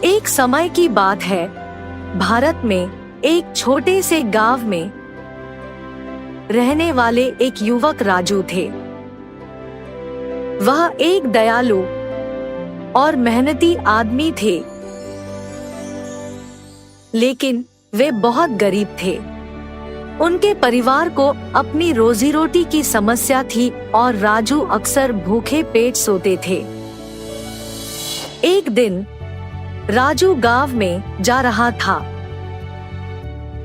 एक समय की बात है, भारत में एक छोटे से गांव में रहने वाले एक युवक राजू थे। वह एक दयालु और मेहनती आदमी थे, लेकिन वे बहुत गरीब थे। उनके परिवार को अपनी रोजी रोटी की समस्या थी और राजू अक्सर भूखे पेट सोते थे। एक दिन राजू गांव में जा रहा था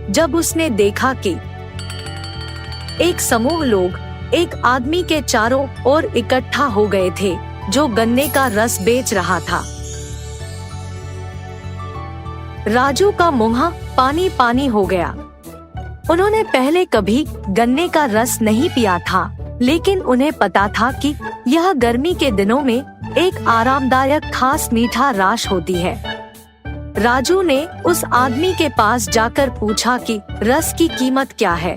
जब उसने देखा कि एक समूह लोग एक आदमी के चारों ओर इकट्ठा हो गए थे जो गन्ने का रस बेच रहा था। राजू का मुंह पानी पानी हो गया। उन्होंने पहले कभी गन्ने का रस नहीं पिया था, लेकिन उन्हें पता था कि यह गर्मी के दिनों में एक आरामदायक खास मीठा रस होती है। राजू ने उस आदमी के पास जाकर पूछा कि रस की कीमत क्या है।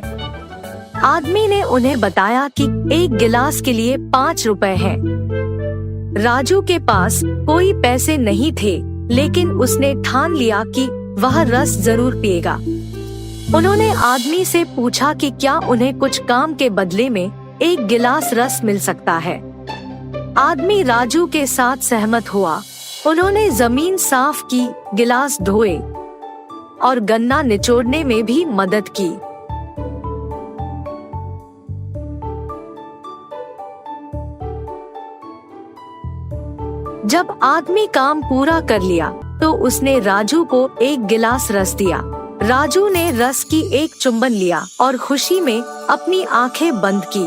आदमी ने उन्हें बताया कि एक गिलास के लिए 5 रुपए है। राजू के पास कोई पैसे नहीं थे, लेकिन उसने ठान लिया कि वह रस जरूर पिएगा। उन्होंने आदमी से पूछा कि क्या उन्हें कुछ काम के बदले में एक गिलास रस मिल सकता है। आदमी राजू के साथ सहमत हुआ। उन्होंने जमीन साफ की, गिलास धोए और गन्ना निचोड़ने में भी मदद की। जब आदमी काम पूरा कर लिया तो उसने राजू को एक गिलास रस दिया। राजू ने रस की एक चुम्बन लिया और खुशी में अपनी आंखें बंद की।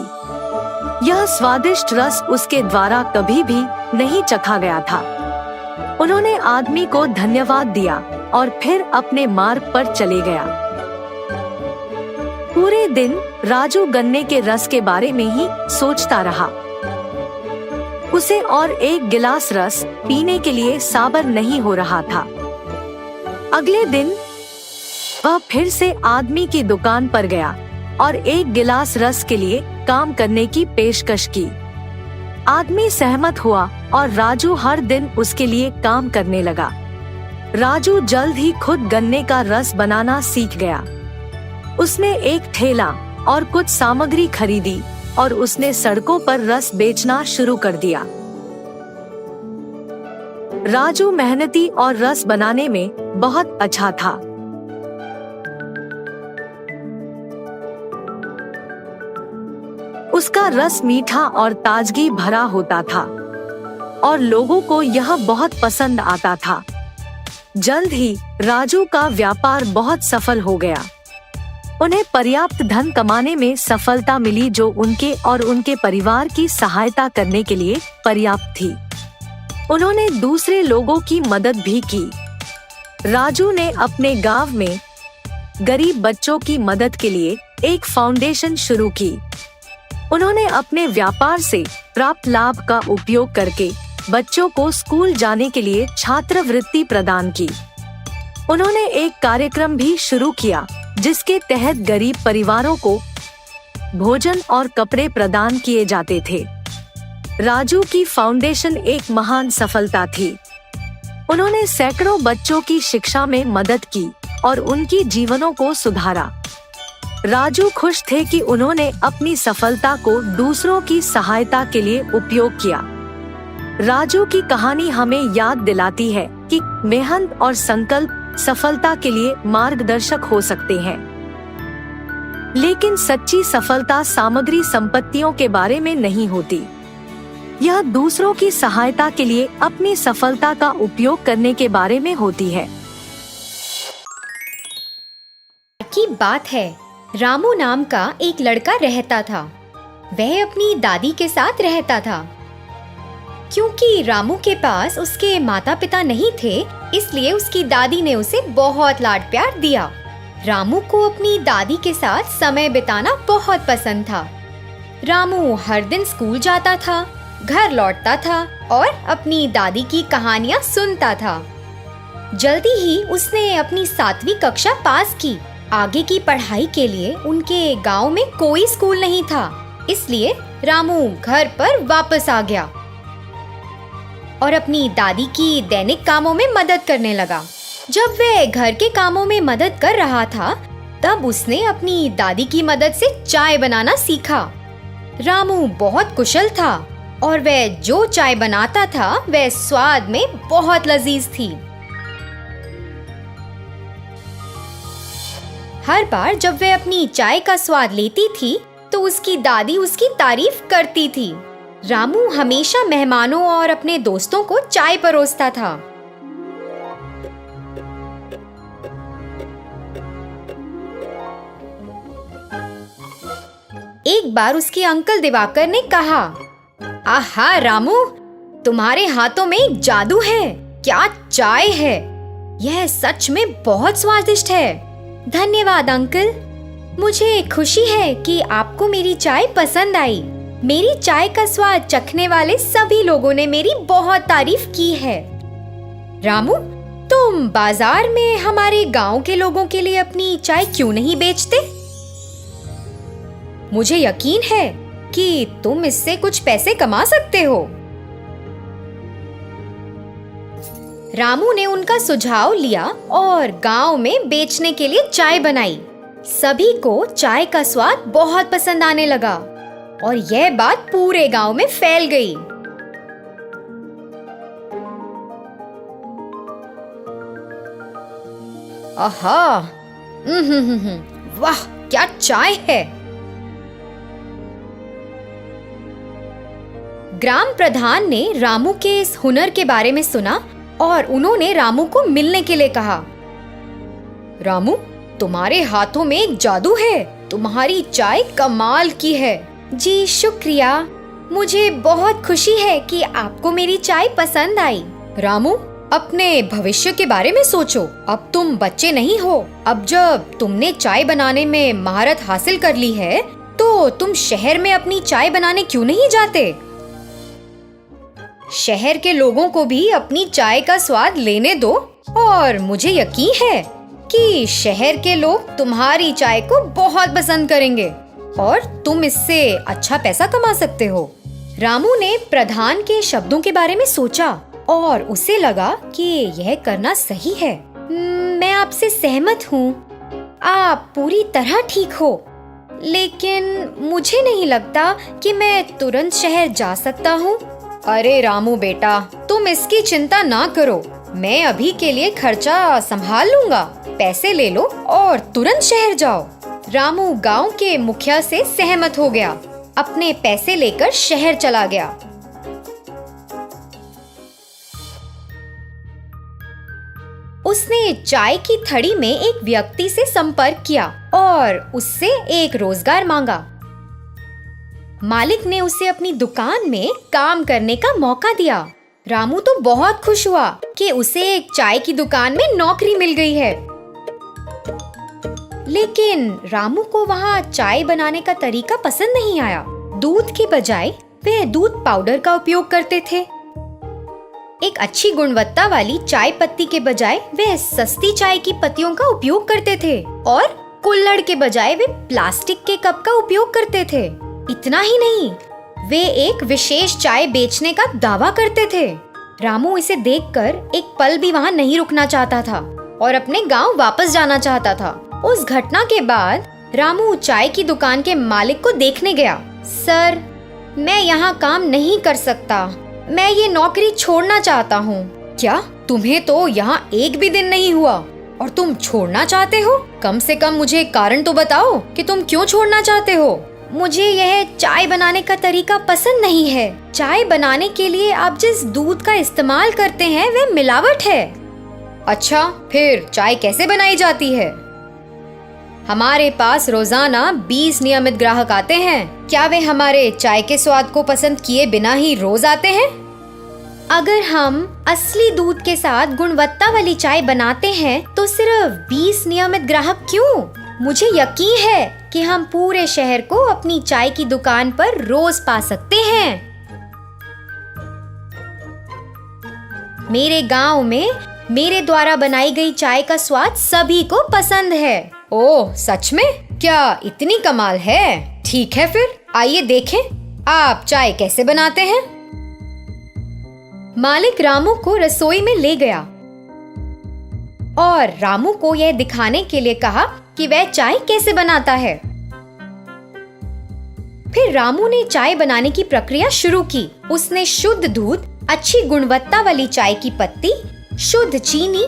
यह स्वादिष्ट रस उसके द्वारा कभी भी नहीं चखा गया था। उन्होंने आदमी को धन्यवाद दिया और फिर अपने मार्ग पर चले गया। पूरे दिन राजू गन्ने के रस के बारे में ही सोचता रहा। उसे और एक गिलास रस पीने के लिए सब्र नहीं हो रहा था। अगले दिन वह फिर से आदमी की दुकान पर गया और एक गिलास रस के लिए काम करने की पेशकश की। आदमी सहमत हुआ और राजू हर दिन उसके लिए काम करने लगा। राजू जल्द ही खुद गन्ने का रस बनाना सीख गया। उसने एक ठेला और कुछ सामग्री खरीदी और उसने सड़कों पर रस बेचना शुरू कर दिया। राजू मेहनती और रस बनाने में बहुत अच्छा था। उसका रस मीठा और ताजगी भरा होता था और लोगों को यह बहुत पसंद आता था। जल्द ही राजू का व्यापार बहुत सफल हो गया। उन्हें पर्याप्त धन कमाने में सफलता मिली जो उनके और उनके परिवार की सहायता करने के लिए पर्याप्त थी। उन्होंने दूसरे लोगों की मदद भी की। राजू ने अपने गांव में गरीब बच्चों की मदद के लिए एक फाउंडेशन शुरू की। उन्होंने अपने व्यापार से प्राप्त लाभ का उपयोग करके बच्चों को स्कूल जाने के लिए छात्रवृत्ति प्रदान की। उन्होंने एक कार्यक्रम भी शुरू किया जिसके तहत गरीब परिवारों को भोजन और कपड़े प्रदान किए जाते थे। राजू की फाउंडेशन एक महान सफलता थी। उन्होंने सैकड़ों बच्चों की शिक्षा में मदद की और उनकी जीवनों को सुधारा। राजू खुश थे कि उन्होंने अपनी सफलता को दूसरों की सहायता के लिए उपयोग किया। राजू की कहानी हमें याद दिलाती है कि मेहनत और संकल्प सफलता के लिए मार्गदर्शक हो सकते हैं, लेकिन सच्ची सफलता सामग्री संपत्तियों के बारे में नहीं होती। यह दूसरों की सहायता के लिए अपनी सफलता का उपयोग करने के बारे में होती है। की बात है, रामू नाम का एक लड़का रहता था। वह अपनी दादी के साथ रहता था। क्योंकि रामू के पास उसके माता पिता नहीं थे, इसलिए उसकी दादी ने उसे बहुत लाड प्यार दिया। रामू को अपनी दादी के साथ समय बिताना बहुत पसंद था। रामू हर दिन स्कूल जाता था, घर लौटता था और अपनी दादी की कहानियाँ सुनता था। जल्दी ही उसने अपनी 7वीं कक्षा पास की। आगे की पढ़ाई के लिए उनके गांव में कोई स्कूल नहीं था, इसलिए रामू घर पर वापस आ गया। और अपनी दादी की दैनिक कामों में मदद करने लगा। जब वह घर के कामों में मदद कर रहा था, तब उसने अपनी दादी की मदद से चाय बनाना सीखा। रामू बहुत कुशल था और वह जो चाय बनाता था वह स्वाद में बहुत लजीज थी। हर बार जब वह अपनी चाय का स्वाद लेती थी तो उसकी दादी उसकी तारीफ करती थी। रामू हमेशा मेहमानों और अपने दोस्तों को चाय परोसता था। एक बार उसके अंकल दिवाकर ने कहा, आहा रामू, तुम्हारे हाथों में एक जादू है। क्या चाय है! यह सच में बहुत स्वादिष्ट है। धन्यवाद अंकल। मुझे खुशी है कि आपको मेरी चाय पसंद आई। मेरी चाय का स्वाद चखने वाले सभी लोगों ने मेरी बहुत तारीफ की है। रामू, तुम बाजार में हमारे गांव के लोगों के लिए अपनी चाय क्यों नहीं बेचते? मुझे यकीन है कि तुम इससे कुछ पैसे कमा सकते हो। रामू ने उनका सुझाव लिया और गांव में बेचने के लिए चाय बनाई। सभी को चाय का स्वाद बहुत पसंद आने लगा और यह बात पूरे गांव में फैल गई। आहा, वाह, क्या चाय है! ग्राम प्रधान ने रामू के इस हुनर के बारे में सुना और उन्होंने रामू को मिलने के लिए कहा। रामू, तुम्हारे हाथों में एक जादू है। तुम्हारी चाय कमाल की है। जी शुक्रिया। मुझे बहुत खुशी है कि आपको मेरी चाय पसंद आई। रामू, अपने भविष्य के बारे में सोचो। अब तुम बच्चे नहीं हो। अब जब तुमने चाय बनाने में महारत हासिल कर ली है, तो तुम शहर में अपनी चाय बनाने क्यों नहीं जाते? शहर के लोगों को भी अपनी चाय का स्वाद लेने दो और मुझे यकीन है कि शहर के लोग तुम्हारी चाय को बहुत पसंद करेंगे और तुम इससे अच्छा पैसा कमा सकते हो। रामू ने प्रधान के शब्दों के बारे में सोचा और उसे लगा कि यह करना सही है। मैं आपसे सहमत हूँ। आप पूरी तरह ठीक हो, लेकिन मुझे नहीं लगता कि मैं तुरंत शहर जा सकता हूँ। अरे रामू बेटा, तुम इसकी चिंता ना करो। मैं अभी के लिए खर्चा संभाल लूंगा। पैसे ले लो और तुरंत शहर जाओ। रामू गांव के मुखिया से सहमत हो गया। अपने पैसे लेकर शहर चला गया। उसने चाय की थड़ी में एक व्यक्ति से संपर्क किया और उससे एक रोजगार मांगा। मालिक ने उसे अपनी दुकान में काम करने का मौका दिया। रामू तो बहुत खुश हुआ कि उसे एक चाय की दुकान में नौकरी मिल गई है। लेकिन रामू को वहाँ चाय बनाने का तरीका पसंद नहीं आया। दूध के बजाय वे दूध पाउडर का उपयोग करते थे। एक अच्छी गुणवत्ता वाली चाय पत्ती के बजाय वे सस्ती चाय की पत्तियों का उपयोग करते थे और कुल्हड़ के बजाय वे प्लास्टिक के कप का उपयोग करते थे। इतना ही नहीं, वे एक विशेष चाय बेचने का दावा करते थे। रामू इसे देखकर एक पल भी वहाँ नहीं रुकना चाहता था और अपने गांव वापस जाना चाहता था। उस घटना के बाद रामू चाय की दुकान के मालिक को देखने गया। सर, मैं यहाँ काम नहीं कर सकता। मैं ये नौकरी छोड़ना चाहता हूँ। क्या? तुम्हें तो यहाँ एक भी दिन नहीं हुआ और तुम छोड़ना चाहते हो? कम से कम मुझे कारण तो बताओ कि तुम क्यों छोड़ना चाहते हो। मुझे यह चाय बनाने का तरीका पसंद नहीं है। चाय बनाने के लिए आप जिस दूध का इस्तेमाल करते हैं वह मिलावट है। अच्छा, फिर चाय कैसे बनाई जाती है? हमारे पास रोजाना 20 नियमित ग्राहक आते हैं। क्या वे हमारे चाय के स्वाद को पसंद किए बिना ही रोज आते हैं? अगर हम असली दूध के साथ गुणवत्ता वाली चाय बनाते हैं तो सिर्फ 20 नियमित ग्राहक क्यों? मुझे यकीन है कि हम पूरे शहर को अपनी चाय की दुकान पर रोज पा सकते हैं। मेरे गांव में मेरे द्वारा बनाई गई चाय का स्वाद सभी को पसंद है। ओह, सच में? क्या इतनी कमाल है? ठीक है, फिर आइए देखें आप चाय कैसे बनाते हैं। मालिक रामू को रसोई में ले गया और रामू को यह दिखाने के लिए कहा कि वह चाय कैसे बनाता है। फिर रामू ने चाय बनाने की प्रक्रिया शुरू की। उसने शुद्ध दूध, अच्छी गुणवत्ता वाली चाय की पत्ती, शुद्ध चीनी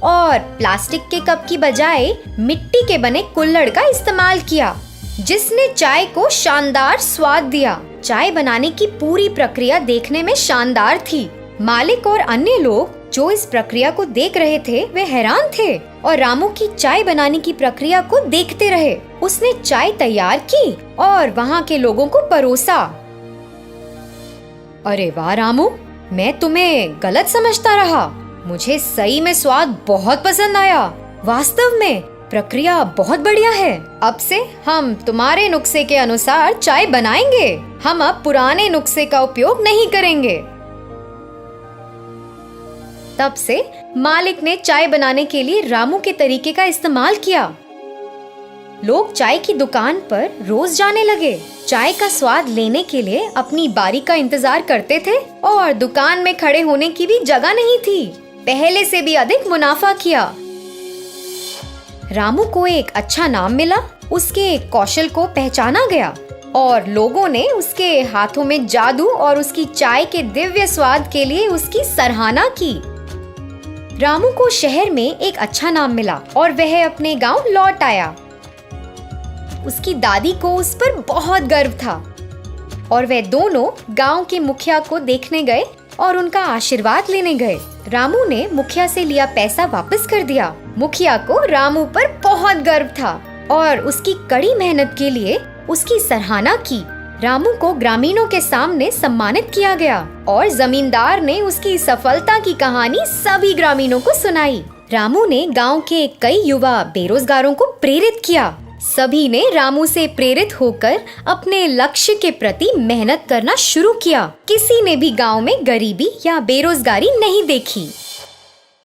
और प्लास्टिक के कप की बजाय मिट्टी के बने कुल्हड़ का इस्तेमाल किया, जिसने चाय को शानदार स्वाद दिया। चाय बनाने की पूरी प्रक्रिया देखने में शानदार थी। मालिक और अन्य लोग जो इस प्रक्रिया को देख रहे थे वे हैरान थे और रामू की चाय बनाने की प्रक्रिया को देखते रहे। उसने चाय तैयार की और वहाँ के लोगों को परोसा। अरे वाह रामू, मैं तुम्हें गलत समझता रहा। मुझे सही में स्वाद बहुत पसंद आया। वास्तव में प्रक्रिया बहुत बढ़िया है। अब से हम तुम्हारे नुस्खे के अनुसार चाय बनाएंगे। हम अब पुराने नुस्खे का उपयोग नहीं करेंगे। तब से मालिक ने चाय बनाने के लिए रामू के तरीके का इस्तेमाल किया। लोग चाय की दुकान पर रोज जाने लगे। चाय का स्वाद लेने के लिए अपनी बारी का इंतजार करते थे और दुकान में खड़े होने की भी जगह नहीं थी। पहले से भी अधिक मुनाफा किया। रामू को एक अच्छा नाम मिला। उसके कौशल को पहचाना गया और लोगों ने उसके हाथों में जादू और उसकी चाय के दिव्य स्वाद के लिए उसकी सराहना की। रामू को शहर में एक अच्छा नाम मिला और वह अपने गांव लौट आया। उसकी दादी को उस पर बहुत गर्व था और वे दोनों गांव के मुखिया को देखने गए और उनका आशीर्वाद लेने गए। रामू ने मुखिया से लिया पैसा वापस कर दिया। मुखिया को रामू पर बहुत गर्व था और उसकी कड़ी मेहनत के लिए उसकी सराहना की। रामू को ग्रामीणों के सामने सम्मानित किया गया और जमींदार ने उसकी सफलता की कहानी सभी ग्रामीणों को सुनाई। रामू ने गांव के कई युवा बेरोजगारों को प्रेरित किया। सभी ने रामू से प्रेरित होकर अपने लक्ष्य के प्रति मेहनत करना शुरू किया। किसी ने भी गांव में गरीबी या बेरोजगारी नहीं देखी।